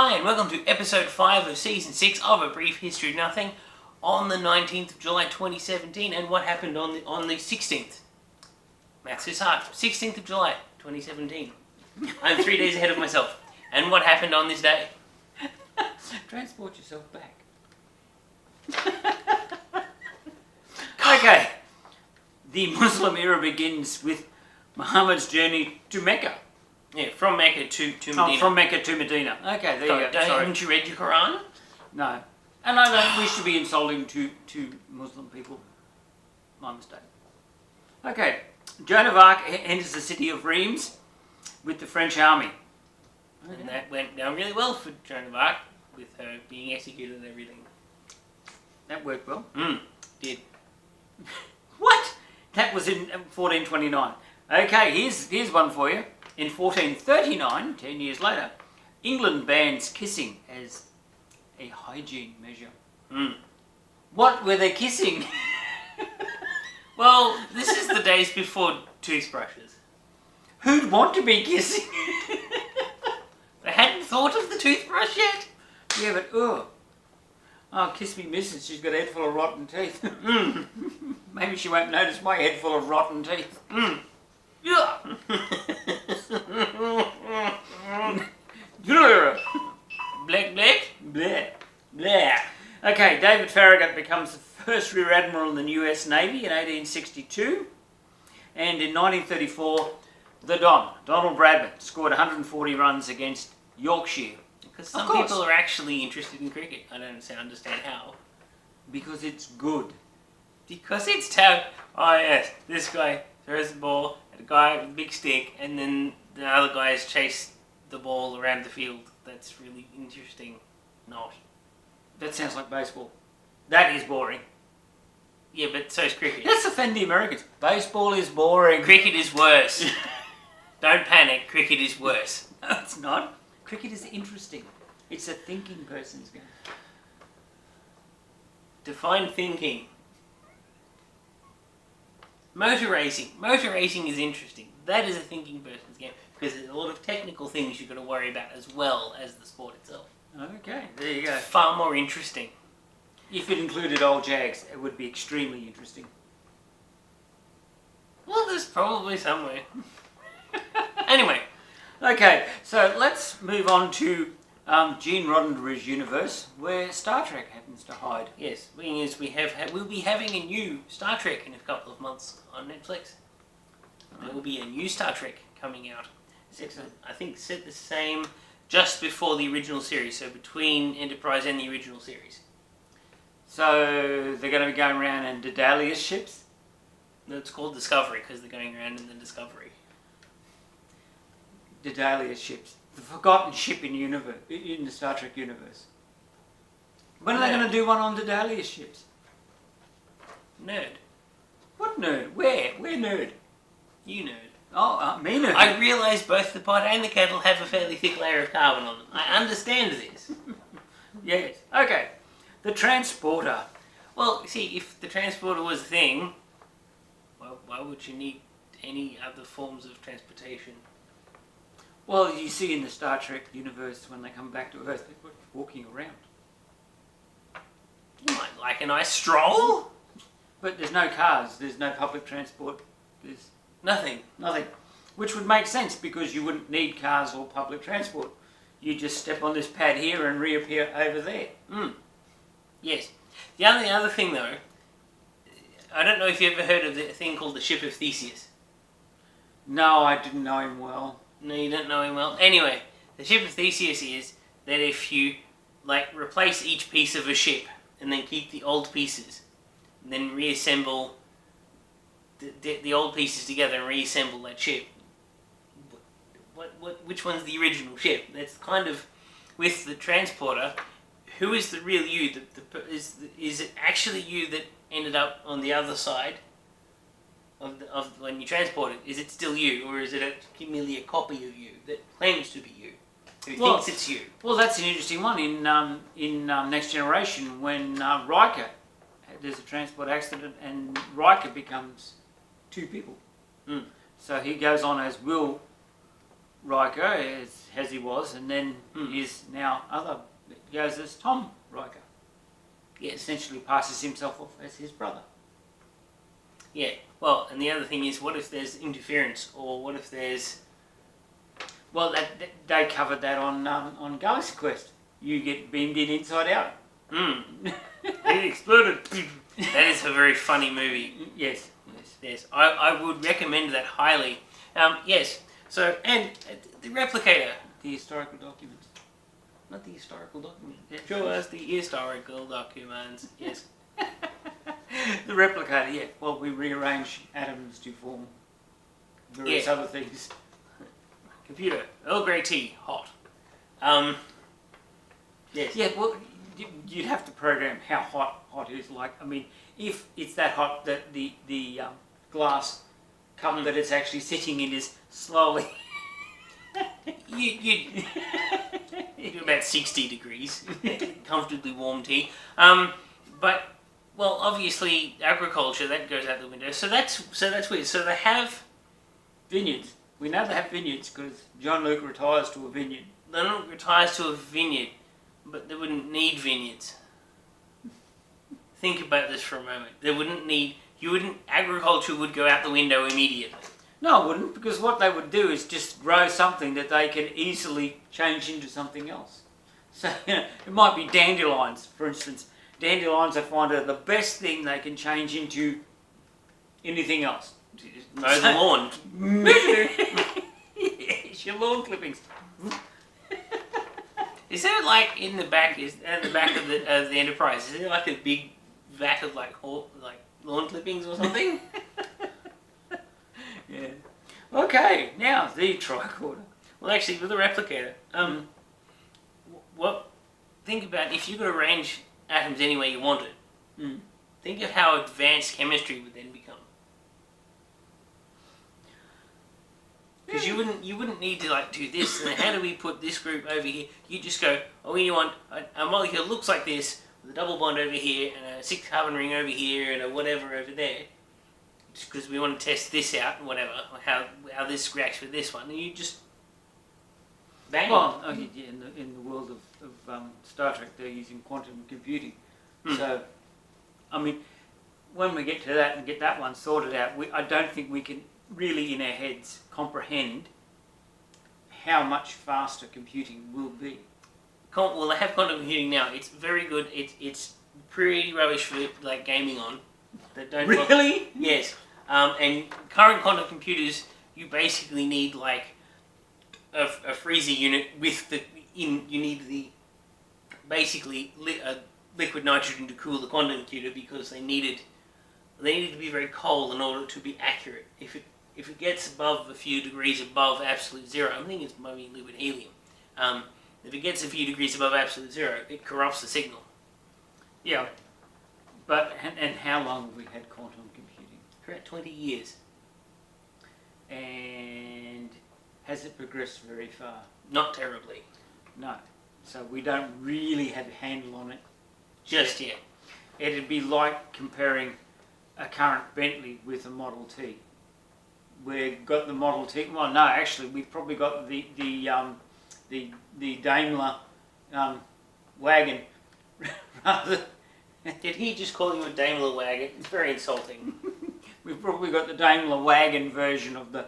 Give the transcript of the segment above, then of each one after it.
Hi and welcome to episode 5 of season 6 of A Brief History of Nothing on the 19th of July 2017. And what happened on the 16th? Maths is hard. 16th of July 2017. I'm 3 days ahead of myself. And what happened on this day? Transport yourself back. Okay. The Muslim era begins with Muhammad's journey to Mecca. Yeah, from Mecca to Medina. Oh, from Mecca to Medina. Okay, there you go. Sorry. Haven't you read your Quran? No. And I don't wish to be insulting to Muslim people. My mistake. Okay. Joan of Arc enters the city of Reims with the French army. Okay. And that went down really well for Joan of Arc, with her being executed and everything. That worked well. Did. What? That was in 1429. Okay, here's one for you. In 1439, 10 years later, England bans kissing as a hygiene measure. What were they kissing? Well, this is the days before toothbrushes. Who'd want to be kissing? They hadn't thought of the toothbrush yet? Yeah, but oh, kiss me missus, she's got a head full of rotten teeth. Maybe she won't notice my head full of rotten teeth. Yeah. Black. Bleh. Bleh. Okay, David Farragut becomes the first Rear Admiral in the US Navy in 1862. And in 1934, the Don, Donald Bradman, scored 140 runs against Yorkshire. Because some people are actually interested in cricket. I don't understand how. Because it's good. Because it's tough. Oh yes, this guy throws the ball at a guy with a big stick, and then the other guys chase the ball around the field. That's really interesting. Not. That sounds like baseball. That is boring. Yeah, but so is cricket. Let's offend the Americans. Baseball is boring. Cricket is worse. Don't panic. Cricket is worse. No, it's not. Cricket is interesting. It's a thinking person's game. Define thinking. Motor racing. Motor racing is interesting. That is a thinking person's game because there's a lot of technical things you've got to worry about as well as the sport itself. Okay, there you go. Far more interesting. If it included old Jags, it would be extremely interesting. Well, there's probably somewhere. Anyway. Okay, so let's move on to Gene Roddenberry's universe, where Star Trek happens to hide. Yes, being as we'll be having a new Star Trek in a couple of months on Netflix. There will be a new Star Trek coming out. I think set the same just before the original series, so between Enterprise and the original series. So they're going to be going around in Daedalus ships? No, it's called Discovery because they're going around in the Discovery. Daedalus ships. The forgotten ship in the Star Trek universe. When are they going to do one on Daedalus ships? Nerd. What nerd? Where? Where nerd? You nerd. Oh, me nerd. I realise both the pot and the kettle have a fairly thick layer of carbon on them. I understand this. Yes. Okay. The transporter. Well, see, if the transporter was a thing, why would you need any other forms of transportation? Well, you see in the Star Trek universe, when they come back to Earth, they're walking around. You might like a nice stroll. But there's no cars, there's no public transport, there's Nothing. Which would make sense because you wouldn't need cars or public transport. You just step on this pad here and reappear over there. Yes. The only other thing though, I don't know if you ever heard of the thing called the Ship of Theseus. No, I didn't know him well. No, you don't know him well. Anyway, the Ship of Theseus is that if you replace each piece of a ship and then keep the old pieces, and then reassemble the old pieces together and reassemble that ship. Which one's the original ship? That's kind of with the transporter. Who is the real you? Is it actually you that ended up on the other side of when you transport it? Is it still you, or is it merely a copy of you that claims to be you, who thinks it's you? Well, that's an interesting one in Next Generation when Riker, there's a transport accident and Riker becomes two people. So he goes on as Will Riker as he was, and then his now other goes as Tom Riker. Yes. Essentially passes himself off as his brother. Yeah. Well, and the other thing is, what if there's interference, or what if there's... Well, they covered that on Galaxy Quest. You get beamed in inside out. It exploded. That is a very funny movie. Yes. Yes. I would recommend that highly. Yes. So, and the replicator. The historical documents. Not the historical documents. Yes. Show us the historical documents. Yes. The replicator, yeah. Well, we rearrange atoms to form various other things. Computer. Earl Grey tea. Hot. Yes. Yeah, well, you'd have to program how hot it is. Like, I mean, if it's that hot that the glass cup that it's actually sitting in is slowly... You do about 60 degrees. Comfortably warm tea. But, well, obviously, agriculture, that goes out the window. So that's weird. So they have... Vineyards. We know they have vineyards because John Luke retires to a vineyard. They don't retire to a vineyard, but they wouldn't need vineyards. Think about this for a moment. They wouldn't need... Agriculture would go out the window immediately. No, it wouldn't, because what they would do is just grow something that they can easily change into something else. So, it might be dandelions, for instance. Dandelions, I find, are the best thing they can change into anything else. Mow the lawn. It's your lawn clippings. Is there like at the back of the Enterprise? Is there like a big vat of like lawn clippings or something? Yeah. Okay, now the tricorder. Well, actually, with the replicator, think about if you could arrange atoms any way you wanted. Think of how advanced chemistry would then become. Because you wouldn't need to like do this. And how do we put this group over here? You just go, oh, you want a molecule looks like this with a double bond over here and a 6 carbon ring over here and a whatever over there. Just because we want to test this out and whatever, how this reacts with this one, and you just bang. Well, in the world of Star Trek, they're using quantum computing. So, I mean, when we get to that and get that one sorted out, I don't think we can really in our heads comprehend how much faster computing will be. Well, they have quantum computing now. It's very good. It's pretty rubbish for like gaming on. That don't really? Yes. And current quantum computers, you basically need like a freezer unit with you need the basically liquid nitrogen to cool the quantum computer because they needed to be very cold in order to be accurate. If it gets above a few degrees above absolute zero, I think it's maybe liquid helium. If it gets a few degrees above absolute zero, it corrupts the signal. Yeah. But and how long have we had quantum computing? For about 20 years. And has it progressed very far? Not terribly. No. So we don't really have a handle on it just yet. It'd be like comparing a current Bentley with a Model T. We've got the Model T. Well, no, actually, we've probably got the Daimler wagon rather. Did he just call you a Daimler wagon? It's very insulting. We've probably got the Daimler wagon version of the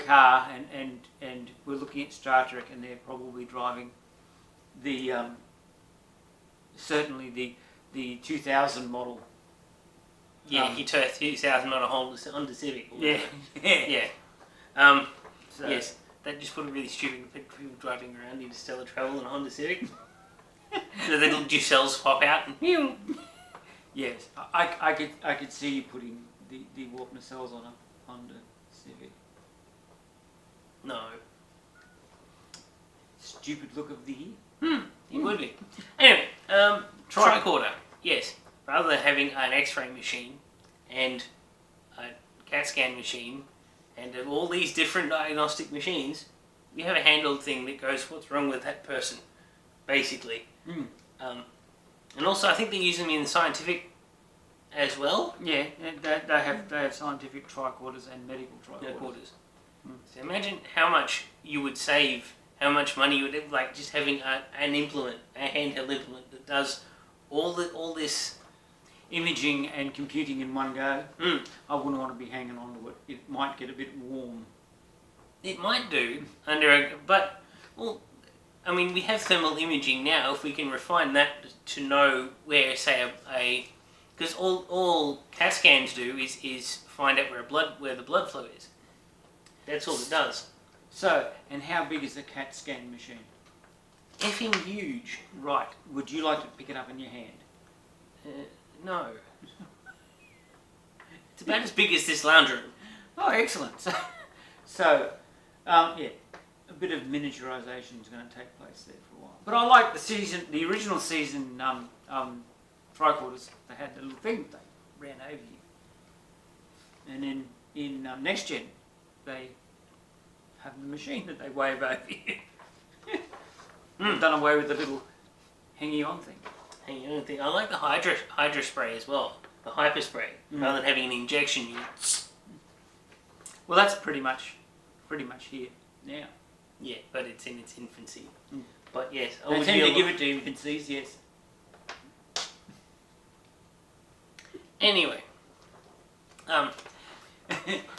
car, and we're looking at Star Trek, and they're probably driving the certainly the 2000 model. Yeah, he turned 2000 on a Honda Civic. Yeah, yeah. So, yes, that just put a really stupid people driving around interstellar travel in a Honda Civic. So the little cells pop out and yes, I could see you putting the warp nacelles on a Honda Civic. No. Stupid look of the year. It would be. Anyway, tricorder. Yes. Rather than having an X-ray machine and a CAT scan machine and all these different diagnostic machines, we have a handheld thing that goes, what's wrong with that person, basically. And also, I think they use them in scientific as well. Yeah, they have scientific tricorders and medical tricorders. So imagine how much you would save, how much money you would have, like just having an implement, a handheld implement that does all this. Imaging and computing in one go. I wouldn't want to be hanging on to it. It might get a bit warm. It might do I mean, we have thermal imaging now. If we can refine that to know where, say, because all CAT scans do is find out where the blood flow is. That's all it does. So, and how big is the CAT scan machine? Effing huge. Right. Would you like to pick it up in your hand? No. It's about as big as this lounge room. Oh, excellent. So, yeah, a bit of miniaturisation is going to take place there for a while. But I like the original season tricorders. They had the little thing they ran over you. And then in Next Gen, they have the machine that they wave over you. They've done away with the little hangy on thing. I like the Hydra spray as well. The hyper spray, rather than having an injection. Well, that's pretty much here now. Yeah, but it's in its infancy. But yes, They tend to give it to infancies, yes. Anyway,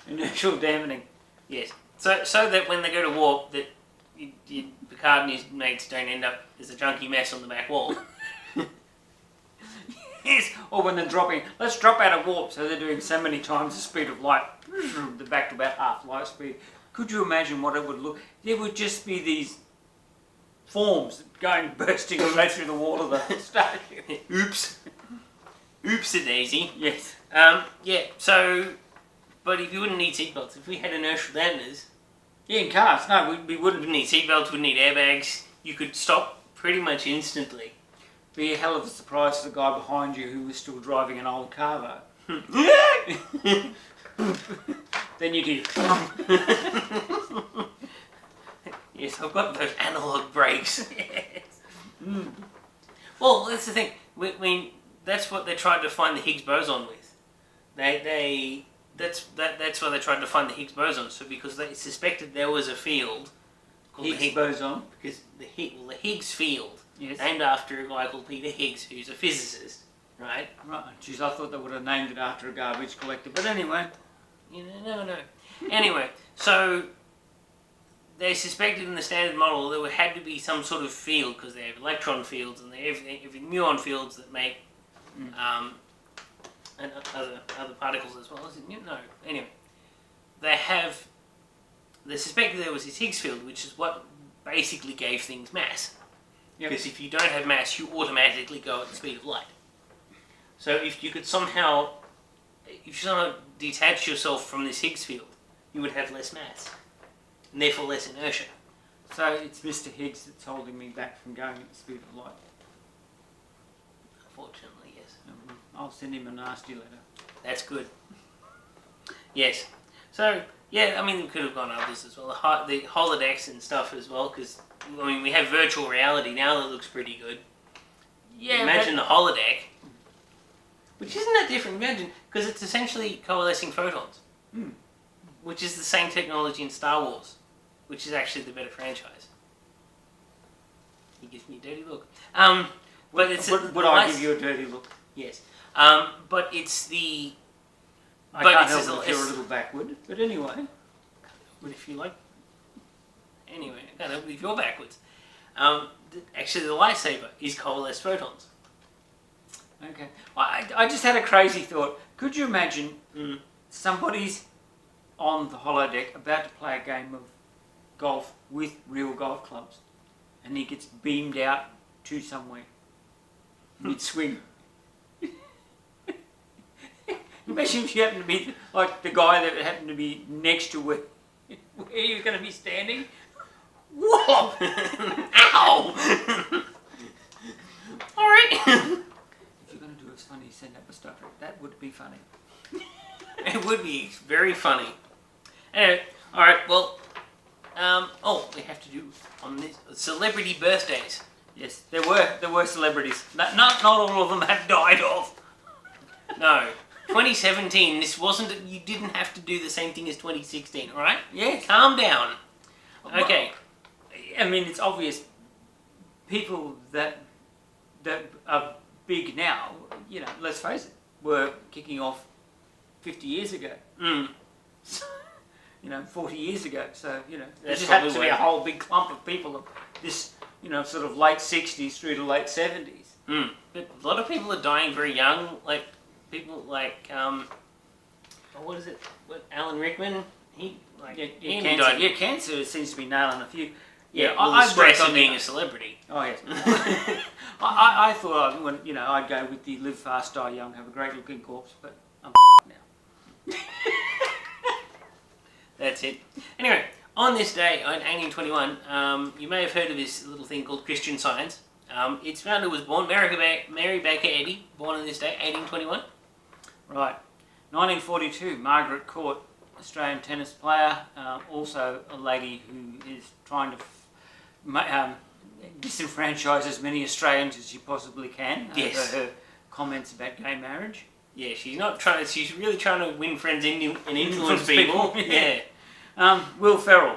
inertial dampening. Yes, so that when they go to warp, that Picard and his mates don't end up as a junky mess on the back wall. Yes, or when they're dropping, let's drop out of warp, so they're doing so many times the speed of light, they're back to about half light speed. Could you imagine what it would look? There would just be these forms going bursting right through the wall of the starship. Oops a daisy. Yes. Yeah, so, but if you wouldn't need seatbelts, if we had inertial dampeners... Yeah, in cars, no, we wouldn't. Wouldn't need seatbelts, wouldn't need airbags. You could stop pretty much instantly. Be a hell of a surprise to the guy behind you who was still driving an old car though. Then you do. Yes, I've got those analog brakes. Yes. Well, that's the thing. That's what they tried to find the Higgs boson with. That's why they tried to find the Higgs boson. So because they suspected there was a field called Higgs the Higgs boson. Because the Higgs field, yes, named after a guy called Peter Higgs, who's a physicist, right? Right. Jeez, I thought they would have named it after a garbage collector. But anyway. No. Anyway, so they suspected in the standard model there had to be some sort of field because they have electron fields and they have muon fields that make and other particles as well. No. Anyway, they suspected there was this Higgs field, which is what basically gave things mass. Because if you don't have mass, you automatically go at the speed of light. So if you somehow detach yourself from this Higgs field, you would have less mass, and therefore less inertia. So it's Mr. Higgs that's holding me back from going at the speed of light. Unfortunately, yes. I'll send him a nasty letter. That's good. Yes. So, yeah, I mean, we could have gone others as well. The holodecks and stuff as well, because, I mean, we have virtual reality now that looks pretty good. Yeah, imagine the holodeck, which isn't that different. Imagine, because it's essentially coalescing photons, which is the same technology in Star Wars, which is actually the better franchise. He gives me a dirty look. But it's would I give you a dirty look? Yes. But it's the... I can't help it if you're a little backward, but anyway. But if you like... Anyway, I can't help it if you're backwards. Actually, the lightsaber is coalesced photons. Okay. I just had a crazy thought. Could you imagine somebody's on the holodeck about to play a game of golf with real golf clubs and he gets beamed out to somewhere mid-swing? Imagine if you happen to be like the guy that happened to be next to where you're going to be standing. Whoa! Ow! Alright. If you're going to do as funny as send up a Star Trek, that would be funny. It would be very funny. Anyway, alright, well, we have to do on this celebrity birthdays. Yes, there were celebrities. Not all of them have died off. No. 2017. This wasn't. You didn't have to do the same thing as 2016. All right? Yes. Calm down. Okay. I mean, it's obvious. People that are big now, you know, let's face it, were kicking off 50 years ago. Mm. You know, 40 years ago. So, you know, there That's just happens to probably be a why. whole big clump of people of this, you know, sort of late 60s through to late 70s. Mm. But a lot of people are dying very young. Like people like what is it? What Alan Rickman? He like he only died. Cancer seems to be nailing a few. Yeah, well, the I've stress worked of on being the- a celebrity. Oh yes. I thought I'd go with the live fast, die young, have a great looking corpse, but I'm now. That's it. Anyway, on this day, in 1821, you may have heard of this little thing called Christian Science. Its founder was born, Mary Baker Eddy, born on this day, 1821. Right. 1942, Margaret Court, Australian tennis player, also a lady who is trying to disenfranchise as many Australians as she possibly can Yes. over her comments about gay marriage. Yeah, she's not trying. She's really trying to win friends and influence people. Yeah. Yeah. Will Ferrell,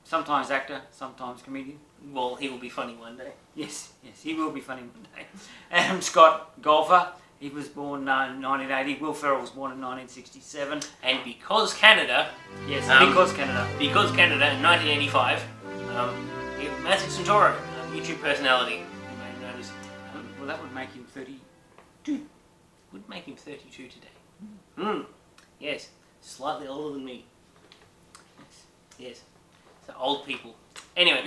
sometimes actor, sometimes comedian. Well, he will be funny one day. Yes, he will be funny one day. Adam Scott, golfer. He was born in 1980. Will Ferrell was born in 1967. And because Canada, Yes, because Canada in 1985, Matthew Santoro, YouTube personality, you may have noticed, Well, that would make him 32. would make him 32 today. Yes, slightly older than me. Yes, so old people. Anyway,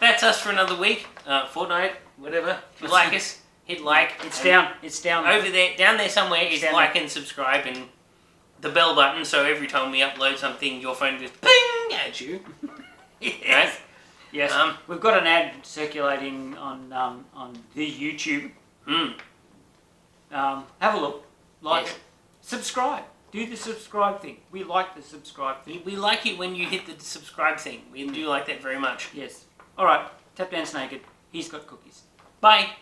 that's us for another week, fortnight, whatever. If you like us, hit like. It's down. Over there, down there somewhere is Down like and subscribe and the bell button, so every time we upload something, your phone goes ping at you. Yes. Right? Yes. We've got an ad circulating on the YouTube. Have a look. Like Yes. it. Subscribe. Do the subscribe thing. We like the subscribe thing. We like it when you hit the subscribe thing. We do like that very much. Yes. Alright. Tap dance naked. He's got cookies. Bye.